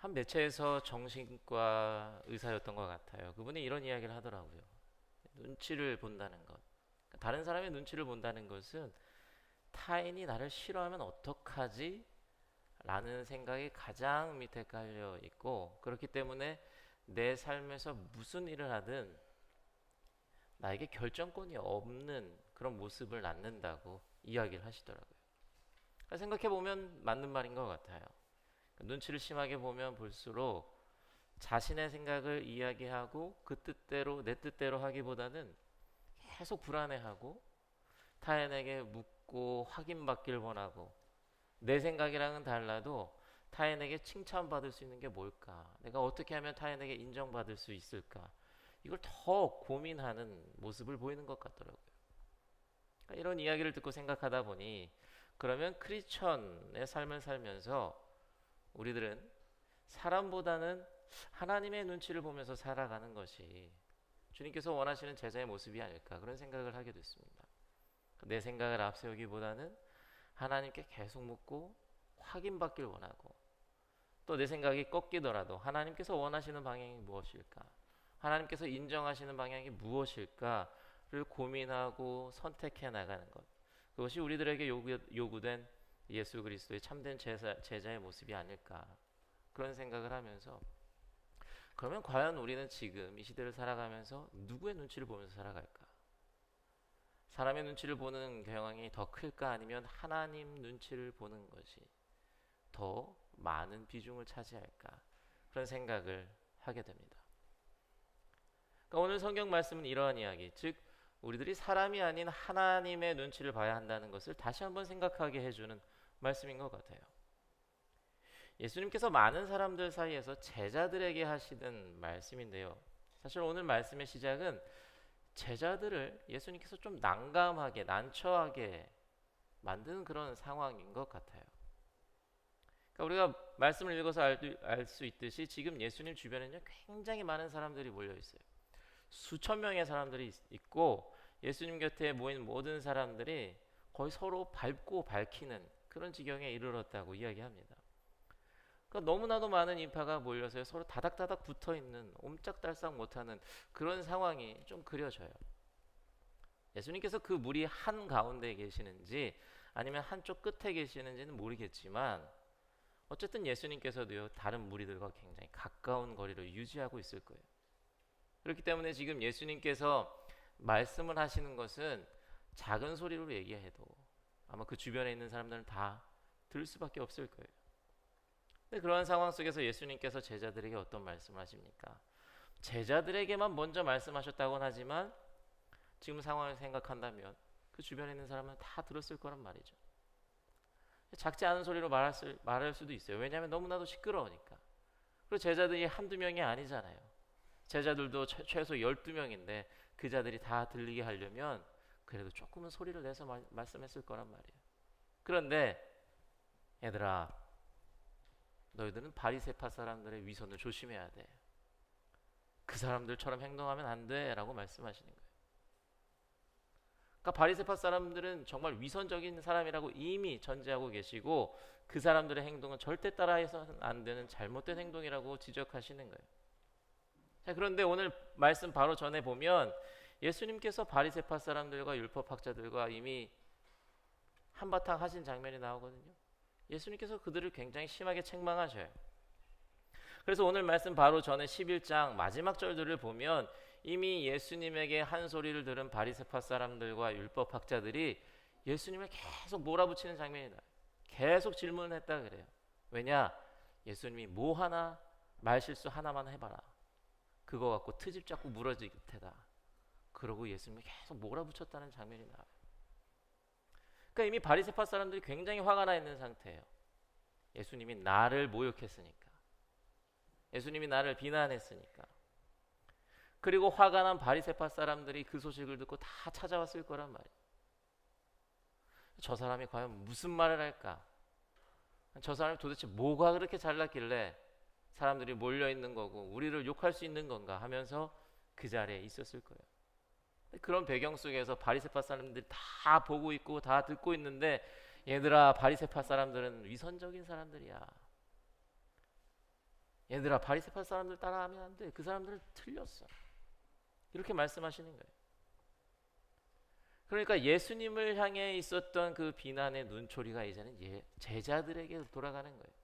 한 매체에서 정신과 의사였던 것 같아요. 그분이 이런 이야기를 하더라고요. 눈치를 본다는 것. 다른 사람의 눈치를 본다는 것은 타인이 나를 싫어하면 어떡하지? 라는 생각이 가장 밑에 깔려 있고, 그렇기 때문에 내 삶에서 무슨 일을 하든 나에게 결정권이 없는 그런 모습을 낳는다고 이야기를 하시더라고요. 생각해 보면 맞는 말인 것 같아요. 눈치를 심하게 보면 볼수록 자신의 생각을 이야기하고 그 뜻대로 내 뜻대로 하기보다는 계속 불안해하고 타인에게 묻고 확인받길 원하고, 내 생각이랑은 달라도 타인에게 칭찬받을 수 있는 게 뭘까? 내가 어떻게 하면 타인에게 인정받을 수 있을까? 이걸 더 고민하는 모습을 보이는 것 같더라고요. 그러니까 이런 이야기를 듣고 생각하다 보니, 그러면 크리스천의 삶을 살면서 우리들은 사람보다는 하나님의 눈치를 보면서 살아가는 것이 주님께서 원하시는 제자의 모습이 아닐까, 그런 생각을 하게 됐습니다. 내 생각을 앞세우기보다는 하나님께 계속 묻고 확인받길 원하고, 또 내 생각이 꺾이더라도 하나님께서 원하시는 방향이 무엇일까, 하나님께서 인정하시는 방향이 무엇일까를 고민하고 선택해 나가는 것, 그것이 우리들에게 요구된 예수 그리스도의 참된 제자의 모습이 아닐까, 그런 생각을 하면서, 그러면 과연 우리는 지금 이 시대를 살아가면서 누구의 눈치를 보면서 살아갈까? 사람의 눈치를 보는 경향이 더 클까, 아니면 하나님 눈치를 보는 것이 더 많은 비중을 차지할까, 그런 생각을 하게 됩니다. 그러니까 오늘 성경 말씀은 이러한 이야기, 즉 우리들이 사람이 아닌 하나님의 눈치를 봐야 한다는 것을 다시 한번 생각하게 해주는 말씀인 것 같아요. 예수님께서 많은 사람들 사이에서 제자들에게 하시는 말씀인데요, 사실 오늘 말씀의 시작은 제자들을 예수님께서 좀 난감하게, 난처하게 만드는 그런 상황인 것 같아요. 그러니까 우리가 말씀을 읽어서 알 수 있듯이 지금 예수님 주변에는 굉장히 많은 사람들이 몰려 있어요. 수천 명의 사람들이 있고, 예수님 곁에 모인 모든 사람들이 거의 서로 밟고 밝히는 그런 지경에 이르렀다고 이야기합니다. 그러니까 너무나도 많은 인파가 몰려서 서로 다닥다닥 붙어있는, 옴짝달싹 못하는 그런 상황이 좀 그려져요. 예수님께서 그 무리 한가운데 계시는지 아니면 한쪽 끝에 계시는지는 모르겠지만, 어쨌든 예수님께서도요, 다른 무리들과 굉장히 가까운 거리를 유지하고 있을 거예요. 그렇기 때문에 지금 예수님께서 말씀을 하시는 것은 작은 소리로 얘기해도 아마 그 주변에 있는 사람들은 다 들을 수밖에 없을 거예요. 근데 그러한 상황 속에서 예수님께서 제자들에게 어떤 말씀을 하십니까? 제자들에게만 먼저 말씀하셨다고는 하지만 지금 상황을 생각한다면 그 주변에 있는 사람은 다 들었을 거란 말이죠. 작지 않은 소리로 말할 수도 있어요. 왜냐하면 너무나도 시끄러우니까. 그리고 제자들이 한두 명이 아니잖아요. 제자들도 최소 12명인데 그 자들이 다 들리게 하려면 그래도 조금은 소리를 내서 말씀했을 거란 말이에요. 그런데 얘들아, 너희들은 바리새파 사람들의 위선을 조심해야 돼. 그 사람들처럼 행동하면 안 돼 라고 말씀하시는 거예요. 그러니까 바리새파 사람들은 정말 위선적인 사람이라고 이미 전제하고 계시고, 그 사람들의 행동은 절대 따라해서는 안 되는 잘못된 행동이라고 지적하시는 거예요. 자, 그런데 오늘 말씀 바로 전에 보면 예수님께서 바리새파 사람들과 율법학자들과 이미 한바탕 하신 장면이 나오거든요. 예수님께서 그들을 굉장히 심하게 책망하셔요. 그래서 오늘 말씀 바로 전에 11장 마지막 절들을 보면 이미 예수님에게 한 소리를 들은 바리새파 사람들과 율법학자들이 예수님을 계속 몰아붙이는 장면이 나요. 계속 질문을 했다 그래요. 왜냐? 예수님이 뭐 하나, 말실수 하나만 해봐라, 그거 갖고 트집 잡고 무너질 테다, 그러고 예수님을 계속 몰아붙였다는 장면이 나와요. 그러니까 이미 바리새파 사람들이 굉장히 화가 나 있는 상태예요. 예수님이 나를 모욕했으니까, 예수님이 나를 비난했으니까. 그리고 화가 난 바리새파 사람들이 그 소식을 듣고 다 찾아왔을 거란 말이에요. 저 사람이 과연 무슨 말을 할까? 저 사람이 도대체 뭐가 그렇게 잘났길래 사람들이 몰려있는 거고 우리를 욕할 수 있는 건가 하면서 그 자리에 있었을 거예요. 그런 배경 속에서 바리새파 사람들이 다 보고 있고 다 듣고 있는데, 얘들아, 바리새파 사람들은 위선적인 사람들이야. 얘들아, 바리새파 사람들 따라하면 안 돼. 그 사람들은 틀렸어. 이렇게 말씀하시는 거예요. 그러니까 예수님을 향해 있었던 그 비난의 눈초리가 이제는 제자들에게 돌아가는 거예요.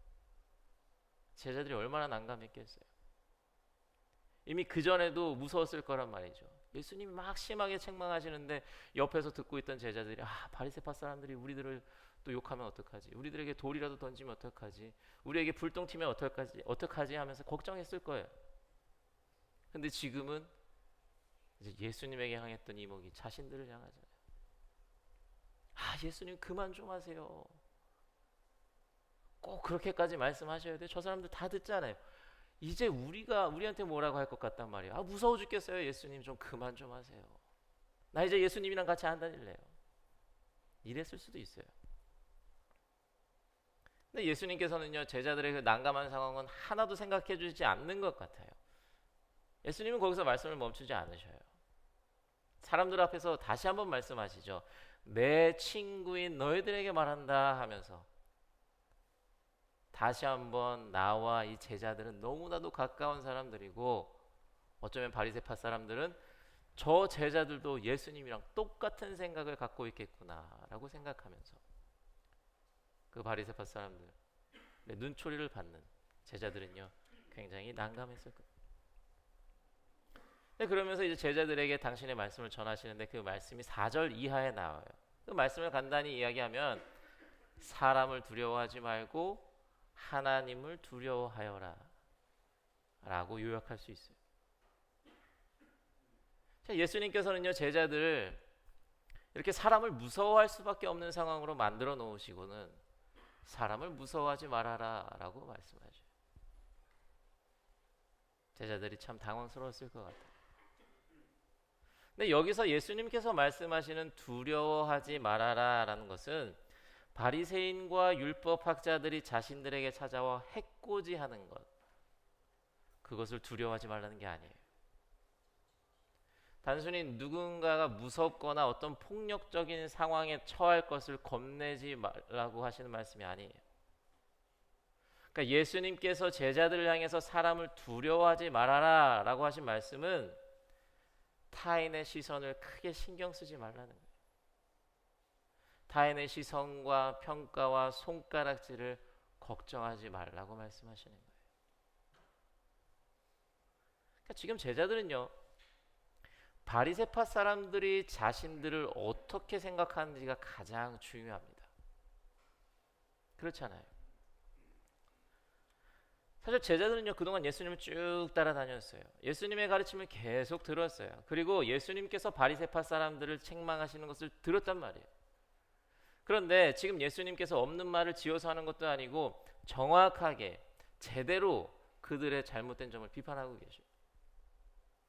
제자들이 얼마나 난감했겠어요. 이미 그전에도 무서웠을 거란 말이죠. 예수님이 막 심하게 책망하시는데 옆에서 듣고 있던 제자들이 바리새파 사람들이 우리들을 또 욕하면 어떡하지? 우리들에게 돌이라도 던지면 어떡하지? 우리에게 불똥 튀면 어떡하지 하면서 걱정했을 거예요. 근데 지금은 이제 예수님에게 향했던 이목이 자신들을 향하잖아요. 예수님 그만 좀 하세요. 꼭 그렇게까지 말씀하셔야 돼? 저 사람들 다 듣잖아요. 이제 우리한테 뭐라고 할 것 같단 말이에요. 무서워 죽겠어요. 예수님 좀 그만 좀 하세요. 나 이제 예수님이랑 같이 안 다닐래요. 이랬을 수도 있어요. 근데 예수님께서는요, 제자들의 그 난감한 상황은 하나도 생각해 주지 않는 것 같아요. 예수님은 거기서 말씀을 멈추지 않으셔요. 사람들 앞에서 다시 한번 말씀하시죠. 내 친구인 너희들에게 말한다 하면서 다시 한번 나와 이 제자들은 너무나도 가까운 사람들이고, 어쩌면 바리새파 사람들은 저 제자들도 예수님이랑 똑같은 생각을 갖고 있겠구나라고 생각하면서 그 바리새파 사람들 눈초리를 받는 제자들은요, 굉장히 난감했을 거예요. 그러면서 이제 제자들에게 당신의 말씀을 전하시는데 그 말씀이 4절 이하에 나와요. 그 말씀을 간단히 이야기하면 사람을 두려워하지 말고 하나님을 두려워하여라 라고 요약할 수 있어요. 예수님께서는요, 제자들을 이렇게 사람을 무서워할 수밖에 없는 상황으로 만들어 놓으시고는 사람을 무서워하지 말아라 라고 말씀하셔요. 제자들이 참 당황스러웠을 것 같아요. 근데 여기서 예수님께서 말씀하시는 두려워하지 말아라 라는 것은 바리새인과 율법학자들이 자신들에게 찾아와 해코지하는 것, 그것을 두려워하지 말라는 게 아니에요. 단순히 누군가가 무섭거나 어떤 폭력적인 상황에 처할 것을 겁내지 말라고 하시는 말씀이 아니에요. 그러니까 예수님께서 제자들을 향해서 사람을 두려워하지 말아라 라고 하신 말씀은 타인의 시선을 크게 신경 쓰지 말라는 거예요. 타인의 시선과 평가와 손가락질을 걱정하지 말라고 말씀하시는 거예요. 그러니까 지금 제자들은요, 바리새파 사람들이 자신들을 어떻게 생각하는지가 가장 중요합니다. 그렇잖아요. 사실 제자들은요, 그동안 예수님을 쭉 따라다녔어요. 예수님의 가르침을 계속 들었어요. 그리고 예수님께서 바리새파 사람들을 책망하시는 것을 들었단 말이에요. 그런데 지금 예수님께서 없는 말을 지어서 하는 것도 아니고 정확하게 제대로 그들의 잘못된 점을 비판하고 계셔요.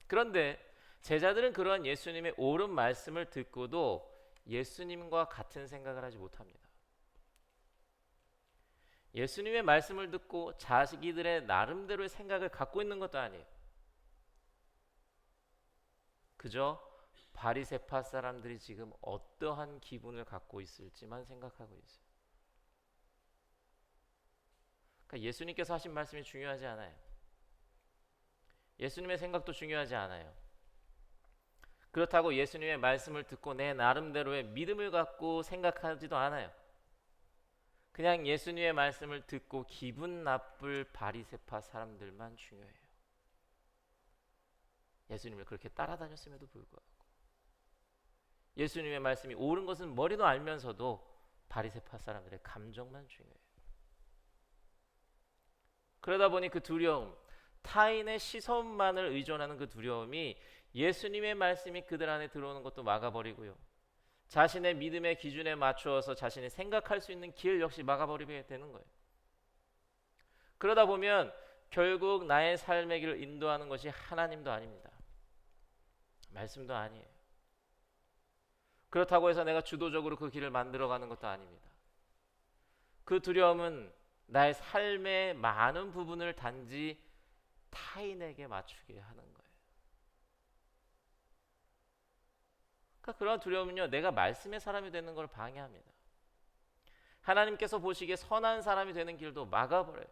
그런데 제자들은 그러한 예수님의 옳은 말씀을 듣고도 예수님과 같은 생각을 하지 못합니다. 예수님의 말씀을 듣고 자기들의 나름대로의 생각을 갖고 있는 것도 아니에요. 그저 바리새파 사람들이 지금 어떠한 기분을 갖고 있을지만 생각하고 있어요. 그러니까 예수님께서 하신 말씀이 중요하지 않아요. 예수님의 생각도 중요하지 않아요. 그렇다고 예수님의 말씀을 듣고 내 나름대로의 믿음을 갖고 생각하지도 않아요. 그냥 예수님의 말씀을 듣고 기분 나쁠 바리새파 사람들만 중요해요. 예수님을 그렇게 따라다녔음에도 불구하고 예수님의 말씀이 옳은 것은 머리도 알면서도 바리새파 사람들의 감정만 중요해요. 그러다 보니 그 두려움, 타인의 시선만을 의존하는 그 두려움이 예수님의 말씀이 그들 안에 들어오는 것도 막아버리고요, 자신의 믿음의 기준에 맞추어서 자신이 생각할 수 있는 길 역시 막아버리게 되는 거예요. 그러다 보면 결국 나의 삶의 길을 인도하는 것이 하나님도 아닙니다. 말씀도 아니에요. 그렇다고 해서 내가 주도적으로 그 길을 만들어가는 것도 아닙니다. 그 두려움은 나의 삶의 많은 부분을 단지 타인에게 맞추게 하는 거예요. 그러니까 그런 두려움은요, 내가 말씀의 사람이 되는 걸 방해합니다. 하나님께서 보시기에 선한 사람이 되는 길도 막아버려요.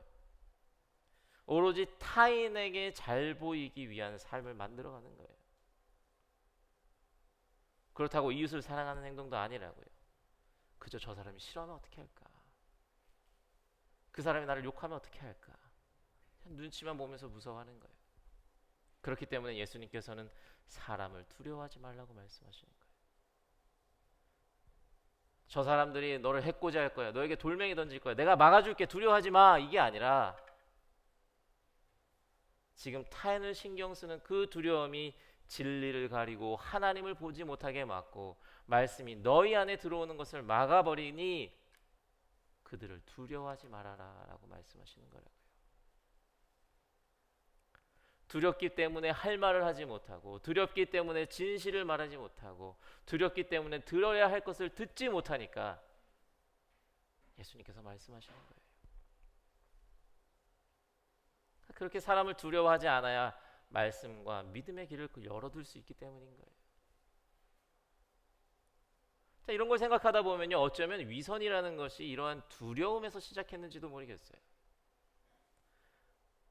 오로지 타인에게 잘 보이기 위한 삶을 만들어가는 거예요. 그렇다고 이웃을 사랑하는 행동도 아니라고요. 그저 저 사람이 싫어하면 어떻게 할까? 그 사람이 나를 욕하면 어떻게 할까? 그냥 눈치만 보면서 무서워하는 거예요. 그렇기 때문에 예수님께서는 사람을 두려워하지 말라고 말씀하시는 거예요. 저 사람들이 너를 해코지 할 거야. 너에게 돌멩이 던질 거야. 내가 막아줄게. 두려워하지 마. 이게 아니라 지금 타인을 신경 쓰는 그 두려움이 진리를 가리고 하나님을 보지 못하게 막고 말씀이 너희 안에 들어오는 것을 막아버리니 그들을 두려워하지 말아라 라고 말씀하시는 거라고요. 두렵기 때문에 할 말을 하지 못하고, 두렵기 때문에 진실을 말하지 못하고, 두렵기 때문에 들어야 할 것을 듣지 못하니까 예수님께서 말씀하시는 거예요. 그렇게 사람을 두려워하지 않아야 말씀과 믿음의 길을 열어둘 수 있기 때문인 거예요. 자, 이런 걸 생각하다 보면요, 어쩌면 위선이라는 것이 이러한 두려움에서 시작했는지도 모르겠어요.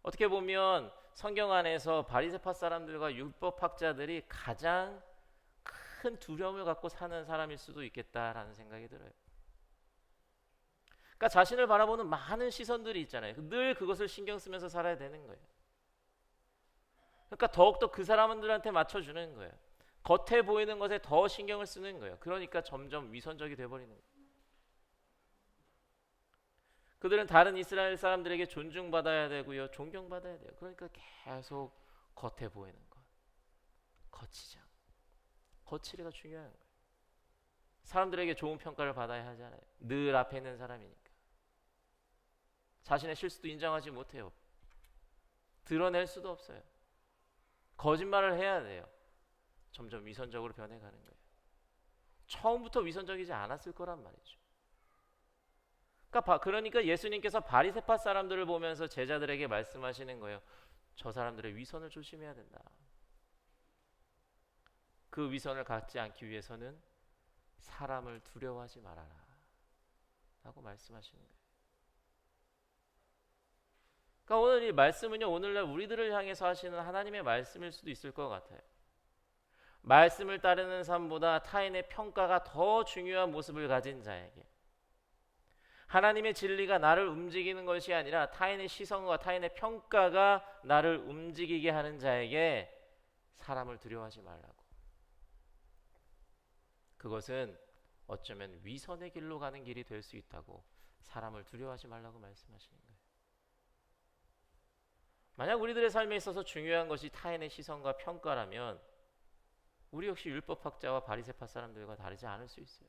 어떻게 보면 성경 안에서 바리새파 사람들과 율법학자들이 가장 큰 두려움을 갖고 사는 사람일 수도 있겠다라는 생각이 들어요. 그러니까 자신을 바라보는 많은 시선들이 있잖아요. 늘 그것을 신경 쓰면서 살아야 되는 거예요. 그러니까 더욱더 그 사람들한테 맞춰주는 거예요. 겉에 보이는 것에 더 신경을 쓰는 거예요. 그러니까 점점 위선적이 돼버리는 거예요. 그들은 다른 이스라엘 사람들에게 존중받아야 되고요, 존경받아야 돼요. 그러니까 계속 겉에 보이는 것, 거치장, 거칠이가 중요한 거예요. 사람들에게 좋은 평가를 받아야 하잖아요. 늘 앞에 있는 사람이니까. 자신의 실수도 인정하지 못해요. 드러낼 수도 없어요. 거짓말을 해야 돼요. 점점 위선적으로 변해가는 거예요. 처음부터 위선적이지 않았을 거란 말이죠. 그러니까 예수님께서 바리새파 사람들을 보면서 제자들에게 말씀하시는 거예요. 저 사람들의 위선을 조심해야 된다. 그 위선을 갖지 않기 위해서는 사람을 두려워하지 말아라 라고 말씀하시는 거예요. 그러니까 오늘 이 말씀은요, 오늘날 우리들을 향해서 하시는 하나님의 말씀일 수도 있을 것 같아요. 말씀을 따르는 삶보다 타인의 평가가 더 중요한 모습을 가진 자에게, 하나님의 진리가 나를 움직이는 것이 아니라 타인의 시선과 타인의 평가가 나를 움직이게 하는 자에게 사람을 두려워하지 말라고. 그것은 어쩌면 위선의 길로 가는 길이 될 수 있다고 사람을 두려워하지 말라고 말씀하시는 거예요. 만약 우리들의 삶에 있어서 중요한 것이 타인의 시선과 평가라면 우리 역시 율법학자와 바리새파 사람들과 다르지 않을 수 있어요.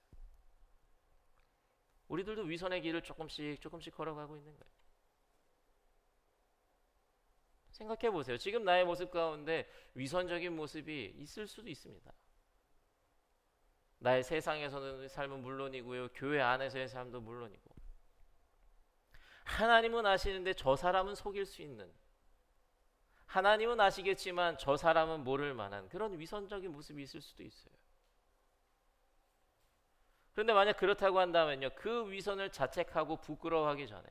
우리들도 위선의 길을 조금씩 걸어가고 있는 거예요. 생각해 보세요. 지금 나의 모습 가운데 위선적인 모습이 있을 수도 있습니다. 나의 세상에서는 삶은 물론이고요, 교회 안에서의 삶도 물론이고, 하나님은 아시는데 저 사람은 속일 수 있는, 하나님은 아시겠지만 저 사람은 모를 만한 그런 위선적인 모습이 있을 수도 있어요. 그런데 만약 그렇다고 한다면요, 그 위선을 자책하고 부끄러워하기 전에,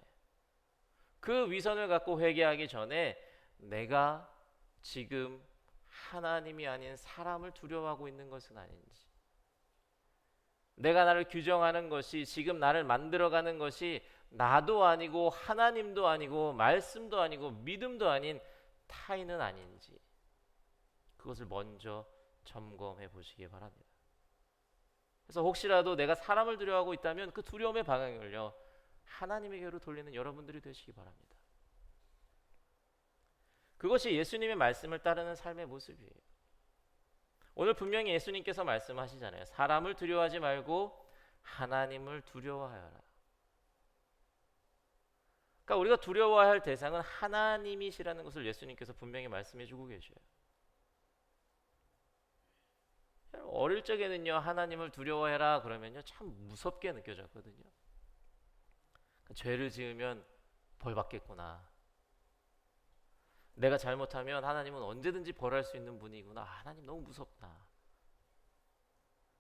그 위선을 갖고 회개하기 전에 내가 지금 하나님이 아닌 사람을 두려워하고 있는 것은 아닌지, 내가 나를 규정하는 것이, 지금 나를 만들어가는 것이 나도 아니고 하나님도 아니고 말씀도 아니고 믿음도 아닌 타인은 아닌지, 그것을 먼저 점검해 보시기 바랍니다. 그래서 혹시라도 내가 사람을 두려워하고 있다면 그 두려움의 방향을요, 하나님에게로 돌리는 여러분들이 되시기 바랍니다. 그것이 예수님의 말씀을 따르는 삶의 모습이에요. 오늘 분명히 예수님께서 말씀하시잖아요. 사람을 두려워하지 말고 하나님을 두려워하여라. 그러니까 우리가 두려워해야 할 대상은 하나님이시라는 것을 예수님께서 분명히 말씀해 주고 계셔요. 어릴 적에는요, 하나님을 두려워해라 그러면요, 참 무섭게 느껴졌거든요. 죄를 지으면 벌 받겠구나, 내가 잘못하면 하나님은 언제든지 벌할 수 있는 분이구나, 하나님 너무 무섭다.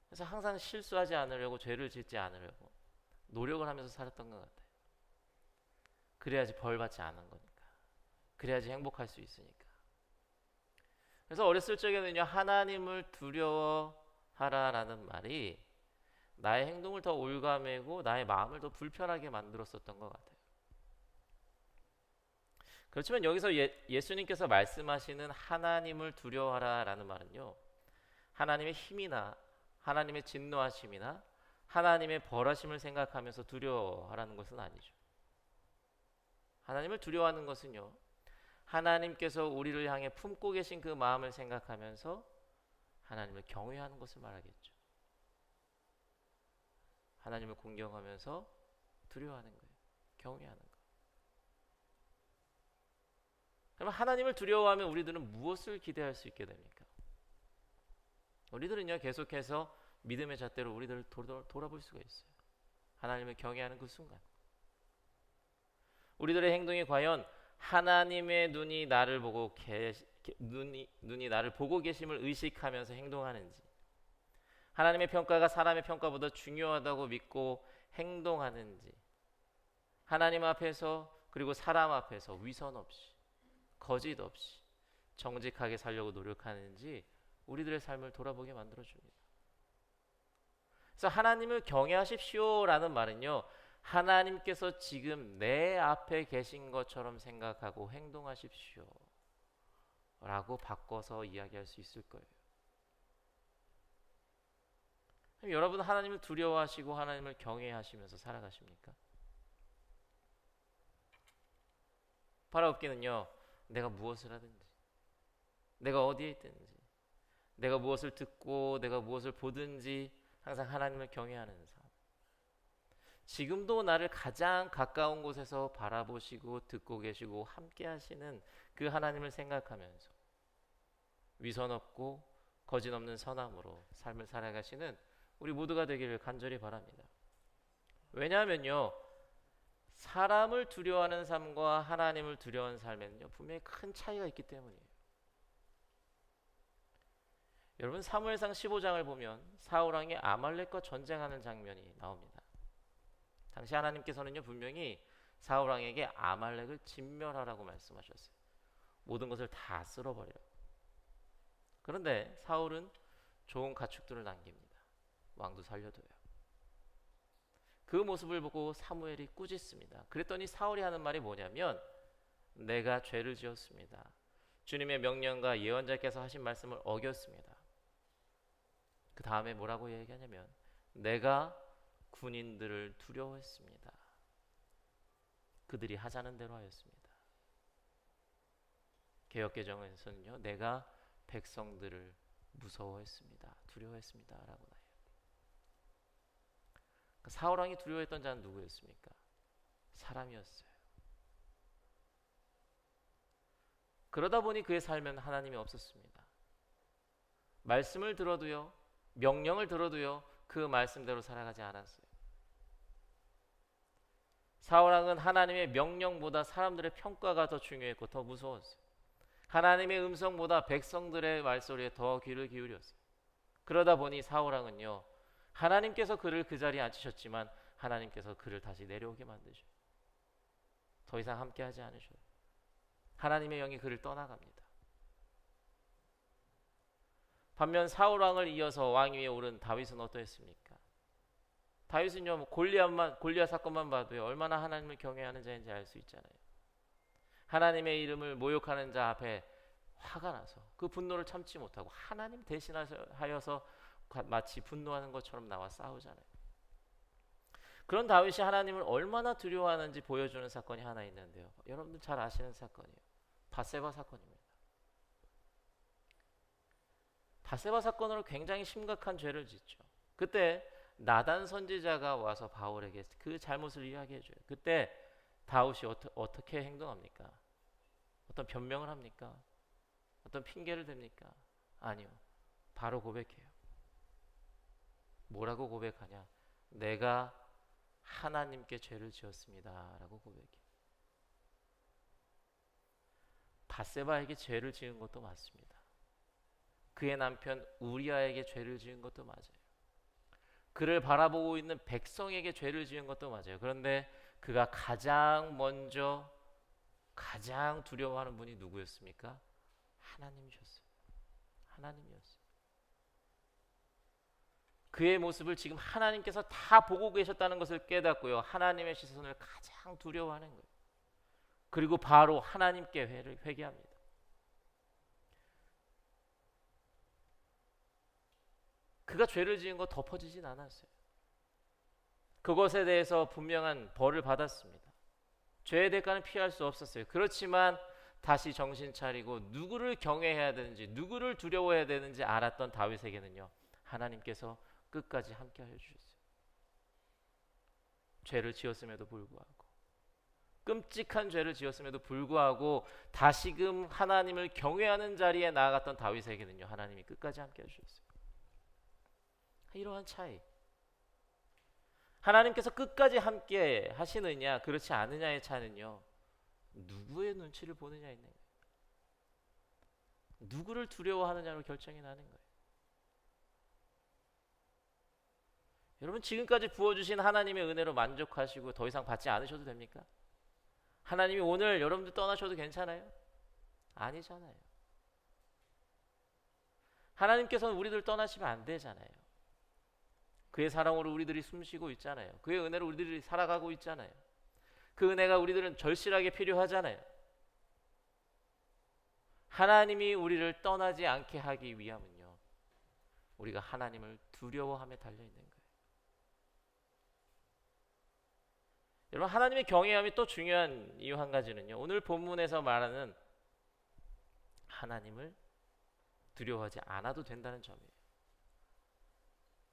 그래서 항상 실수하지 않으려고, 죄를 짓지 않으려고 노력을 하면서 살았던 것 같아요. 그래야지 벌 받지 않은 거니까. 그래야지 행복할 수 있으니까. 그래서 어렸을 적에는요, 하나님을 두려워하라라는 말이 나의 행동을 더 올가매고 나의 마음을 더 불편하게 만들었었던 것 같아요. 그렇지만 여기서 예수님께서 말씀하시는 하나님을 두려워하라라는 말은요, 하나님의 힘이나 하나님의 진노하심이나 하나님의 벌하심을 생각하면서 두려워하라는 것은 아니죠. 하나님을 두려워하는 것은요, 하나님께서 우리를 향해 품고 계신 그 마음을 생각하면서 하나님을 경외하는 것을 말하겠죠. 하나님을 공경하면서 두려워하는 거예요. 경외하는 거. 그러면 하나님을 두려워하면 우리들은 무엇을 기대할 수 있게 됩니까? 우리들은요, 계속해서 믿음의 잣대로 우리들을 돌아볼 수가 있어요. 하나님을 경외하는 그 순간. 우리들의 행동이 과연 하나님의 눈이 나를 보고 눈이 나를 보고 계심을 의식하면서 행동하는지, 하나님의 평가가 사람의 평가보다 중요하다고 믿고 행동하는지, 하나님 앞에서 그리고 사람 앞에서 위선 없이 거짓 없이 정직하게 살려고 노력하는지 우리들의 삶을 돌아보게 만들어줍니다. 그래서 하나님을 경외하십시오라는 말은요, 하나님께서 지금 내 앞에 계신 것처럼 생각하고 행동하십시오 라고 바꿔서 이야기할 수 있을 거예요. 여러분, 하나님을 두려워하시고 하나님을 경외하시면서 살아가십니까? 바라옵기는요, 내가 무엇을 하든지, 내가 어디에 있든지, 내가 무엇을 듣고 내가 무엇을 보든지 항상 하나님을 경외하는 삶. 지금도 나를 가장 가까운 곳에서 바라보시고 듣고 계시고 함께 하시는 그 하나님을 생각하면서 위선 없고 거짓 없는 선함으로 삶을 살아가시는 우리 모두가 되기를 간절히 바랍니다. 왜냐하면요, 사람을 두려워하는 삶과 하나님을 두려워하는 삶에는요, 분명히 큰 차이가 있기 때문이에요. 여러분, 사무엘상 15장을 보면 사울왕이 아말렉과 전쟁하는 장면이 나옵니다. 당시 하나님께서는요, 분명히 사울왕에게 아말렉을 진멸하라고 말씀하셨어요. 모든 것을 다 쓸어버려. 그런데 사울은 좋은 가축들을 남깁니다. 왕도 살려둬요. 그 모습을 보고 사무엘이 꾸짖습니다. 그랬더니 사울이 하는 말이 뭐냐면, 내가 죄를 지었습니다. 주님의 명령과 예언자께서 하신 말씀을 어겼습니다. 그 다음에 뭐라고 얘기하냐면, 내가 군인들을 두려워했습니다. 그들이 하자는 대로 하였습니다. 개역개정에서는요, 내가 백성들을 무서워했습니다. 두려워했습니다 라고 나요. 사울왕이 두려워했던 자는 누구였습니까? 사람이었어요. 그러다 보니 그의 삶에는 하나님이 없었습니다. 말씀을 들어도요, 명령을 들어도요, 그 말씀대로 살아가지 않았어요. 사울왕은 하나님의 명령보다 사람들의 평가가 더 중요했고 더 무서웠어요. 하나님의 음성보다 백성들의 말소리에 더 귀를 기울였어요. 그러다 보니 사울왕은요, 하나님께서 그를 그 자리에 앉히셨지만 하나님께서 그를 다시 내려오게 만드셔요. 더 이상 함께하지 않으셔요. 하나님의 영이 그를 떠나갑니다. 반면 사울왕을 이어서 왕 위에 오른 다윗은 어떠했습니까? 다윗은요, 골리앗 사건만 봐도요, 얼마나 하나님을 경외하는 자인지 알 수 있잖아요. 하나님의 이름을 모욕하는 자 앞에 화가 나서 그 분노를 참지 못하고 하나님 대신하여서 마치 분노하는 것처럼 나와 싸우잖아요. 그런 다윗이 하나님을 얼마나 두려워하는지 보여주는 사건이 하나 있는데요. 여러분들 잘 아시는 사건이에요. 밧세바 사건입니다. 밧세바 사건으로 굉장히 심각한 죄를 짓죠. 그때 나단 선지자가 와서 바울에게 그 잘못을 이야기해줘요. 그때 다윗이 어떻게 행동합니까? 어떤 변명을 합니까? 어떤 핑계를 댑니까? 아니요. 바로 고백해요. 뭐라고 고백하냐? 내가 하나님께 죄를 지었습니다 라고 고백해요. 밧세바에게 죄를 지은 것도 맞습니다. 그의 남편 우리아에게 죄를 지은 것도 맞아요. 그를 바라보고 있는 백성에게 죄를 지은 것도 맞아요. 그런데 그가 가장 먼저 가장 두려워하는 분이 누구였습니까? 하나님이셨어요. 하나님이었어요. 그의 모습을 지금 하나님께서 다 보고 계셨다는 것을 깨닫고요. 하나님의 시선을 가장 두려워하는 거예요. 그리고 바로 하나님께 회개합니다. 그가 죄를 지은 거 덮어지진 않았어요. 그것에 대해서 분명한 벌을 받았습니다. 죄의 대가는 피할 수 없었어요. 그렇지만 다시 정신 차리고 누구를 경외해야 되는지, 누구를 두려워해야 되는지 알았던 다윗에게는요, 하나님께서 끝까지 함께하여 주셨어요. 죄를 지었음에도 불구하고, 끔찍한 죄를 지었음에도 불구하고 다시금 하나님을 경외하는 자리에 나아갔던 다윗에게는요, 하나님이 끝까지 함께해 주셨어요. 이러한 차이, 하나님께서 끝까지 함께 하시느냐 그렇지 않느냐의 차이는요, 누구의 눈치를 보느냐에 있는 거예요. 누구를 두려워하느냐로 결정이 나는 거예요. 여러분, 지금까지 부어주신 하나님의 은혜로 만족하시고 더 이상 받지 않으셔도 됩니까? 하나님이 오늘 여러분들 떠나셔도 괜찮아요? 아니잖아요. 하나님께서는 우리들 떠나시면 안 되잖아요. 그의 사랑으로 우리들이 숨쉬고 있잖아요. 그의 은혜로 우리들이 살아가고 있잖아요. 그 은혜가 우리들은 절실하게 필요하잖아요. 하나님이 우리를 떠나지 않게 하기 위함은요, 우리가 하나님을 두려워함에 달려있는 거예요. 여러분, 하나님의 경외함이 또 중요한 이유 한 가지는요, 오늘 본문에서 말하는 하나님을 두려워하지 않아도 된다는 점이에요.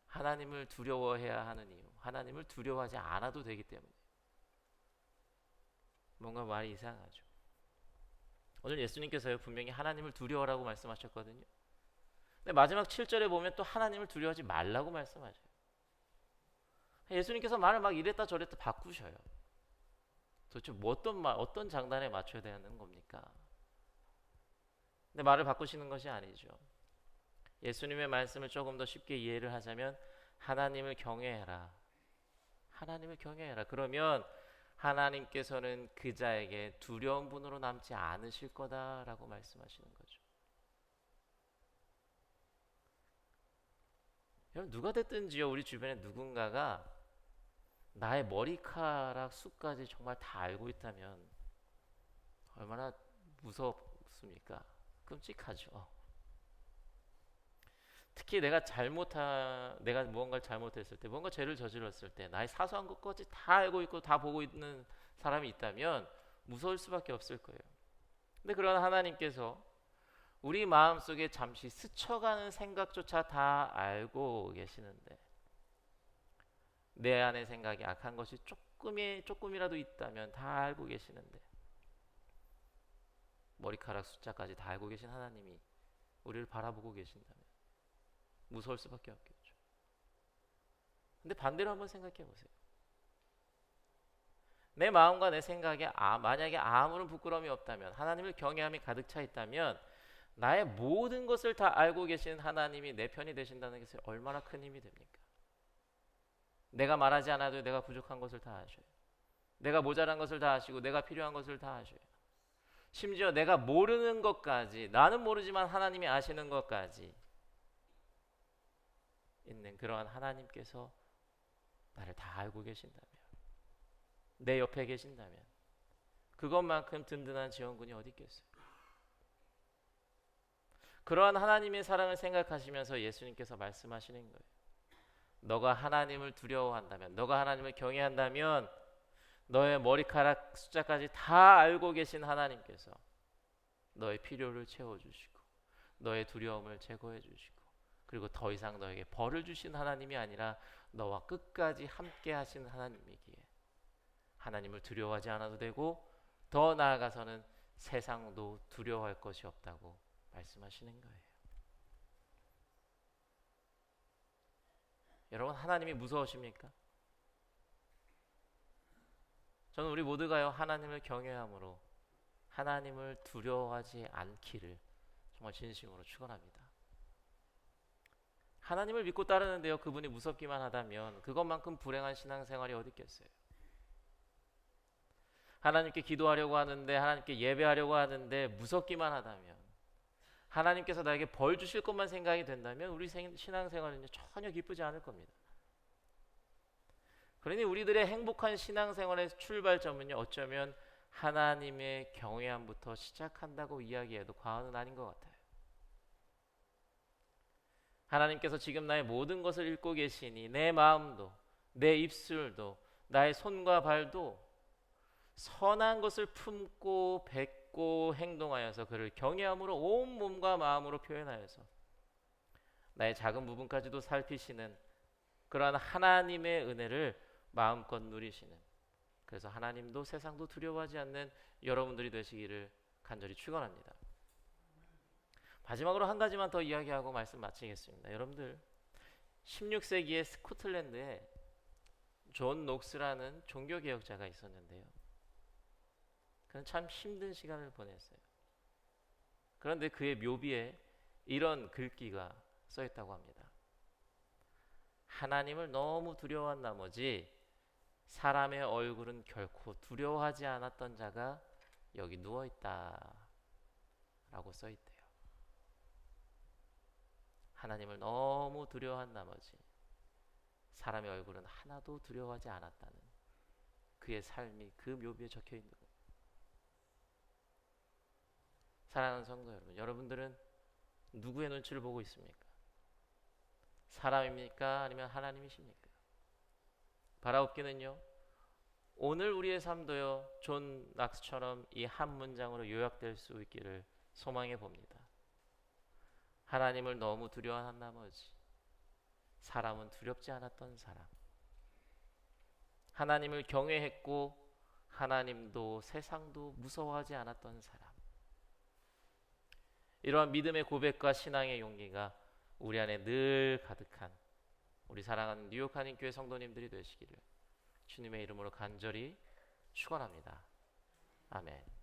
하나님을 두려워해야 하는 이유, 하나님을 두려워하지 않아도 되기 때문에. 뭔가 말이 이상하죠. 오늘 예수님께서요, 분명히 하나님을 두려워라고 말씀하셨거든요. 근데 마지막 7절에 보면 또 하나님을 두려워하지 말라고 말씀하셔요. 예수님께서 말을 막 이랬다 저랬다 바꾸셔요. 도대체 어떤 장단에 맞춰야 되는 겁니까? 근데 말을 바꾸시는 것이 아니죠. 예수님의 말씀을 조금 더 쉽게 이해를 하자면, 하나님을 경외해라. 하나님을 경외해라. 그러면 하나님께서는 그 자에게 두려운 분으로 남지 않으실 거다라고 말씀하시는 거죠. 여러분, 누가 됐든지요, 우리 주변에 누군가가 나의 머리카락 숱까지 정말 다 알고 있다면 얼마나 무섭습니까? 끔찍하죠. 특히 내가 무언가를 잘못했을 때, 뭔가 죄를 저질렀을 때, 나의 사소한 것까지 다 알고 있고 다 보고 있는 사람이 있다면 무서울 수밖에 없을 거예요. 근데 그러나 하나님께서 우리 마음속에 잠시 스쳐가는 생각조차 다 알고 계시는데, 내 안의 생각이 악한 것이 조금이라도 있다면 다 알고 계시는데, 머리카락 숫자까지 다 알고 계신 하나님이 우리를 바라보고 계신다면 무서울 수밖에 없겠죠. 근데 반대로 한번 생각해 보세요. 내 마음과 내 생각에 만약에 아무런 부끄러움이 없다면, 하나님을 경외함이 가득 차 있다면, 나의 모든 것을 다 알고 계신 하나님이 내 편이 되신다는 것이 얼마나 큰 힘이 됩니까? 내가 말하지 않아도 내가 부족한 것을 다 아셔요. 내가 모자란 것을 다 아시고 내가 필요한 것을 다 아셔요. 심지어 내가 모르는 것까지, 나는 모르지만 하나님이 아시는 것까지 있는 그러한 하나님께서 나를 다 알고 계신다면, 내 옆에 계신다면, 그것만큼 든든한 지원군이 어디 있겠어요? 그러한 하나님의 사랑을 생각하시면서 예수님께서 말씀하시는 거예요. 너가 하나님을 두려워한다면, 너가 하나님을 경외한다면, 너의 머리카락 숫자까지 다 알고 계신 하나님께서 너의 필요를 채워주시고 너의 두려움을 제거해 주시고, 그리고 더 이상 너에게 벌을 주신 하나님이 아니라 너와 끝까지 함께 하시는 하나님이기에 하나님을 두려워하지 않아도 되고, 더 나아가서는 세상도 두려워할 것이 없다고 말씀하시는 거예요. 여러분, 하나님이 무서우십니까? 저는 우리 모두가요, 하나님을 경외함으로 하나님을 두려워하지 않기를 정말 진심으로 축원합니다. 하나님을 믿고 따르는데요, 그분이 무섭기만 하다면 그것만큼 불행한 신앙생활이 어디 있겠어요? 하나님께 기도하려고 하는데, 하나님께 예배하려고 하는데 무섭기만 하다면, 하나님께서 나에게 벌 주실 것만 생각이 된다면 우리 신앙생활은 전혀 기쁘지 않을 겁니다. 그러니 우리들의 행복한 신앙생활의 출발점은요, 어쩌면 하나님의 경외함부터 시작한다고 이야기해도 과언은 아닌 것 같아요. 하나님께서 지금 나의 모든 것을 읽고 계시니 내 마음도, 내 입술도, 나의 손과 발도 선한 것을 품고 뱉고 행동하여서 그를 경외함으로 온 몸과 마음으로 표현하여서 나의 작은 부분까지도 살피시는 그러한 하나님의 은혜를 마음껏 누리시는, 그래서 하나님도 세상도 두려워하지 않는 여러분들이 되시기를 간절히 축원합니다. 마지막으로 한 가지만 더 이야기하고 말씀 마치겠습니다. 여러분들, 16세기에 스코틀랜드에 존 녹스라는 종교개혁자가 있었는데요. 그는 참 힘든 시간을 보냈어요. 그런데 그의 묘비에 이런 글귀가 써있다고 합니다. 하나님을 너무 두려워한 나머지 사람의 얼굴은 결코 두려워하지 않았던 자가 여기 누워있다 라고 써있대요. 하나님을 너무 두려워한 나머지 사람의 얼굴은 하나도 두려워하지 않았다는 그의 삶이 그 묘비에 적혀있는 거예요. 사랑하는 성도 여러분, 여러분들은 누구의 눈치를 보고 있습니까? 사람입니까? 아니면 하나님이십니까? 바라옵기는요, 오늘 우리의 삶도요, 존 낙스처럼 이 한 문장으로 요약될 수 있기를 소망해 봅니다. 하나님을 너무 두려워한 나머지 사람은 두렵지 않았던 사람, 하나님을 경외했고 하나님도 세상도 무서워하지 않았던 사람, 이러한 믿음의 고백과 신앙의 용기가 우리 안에 늘 가득한 우리 사랑하는 뉴욕 한인교회 성도님들이 되시기를 주님의 이름으로 간절히 축원합니다. 아멘.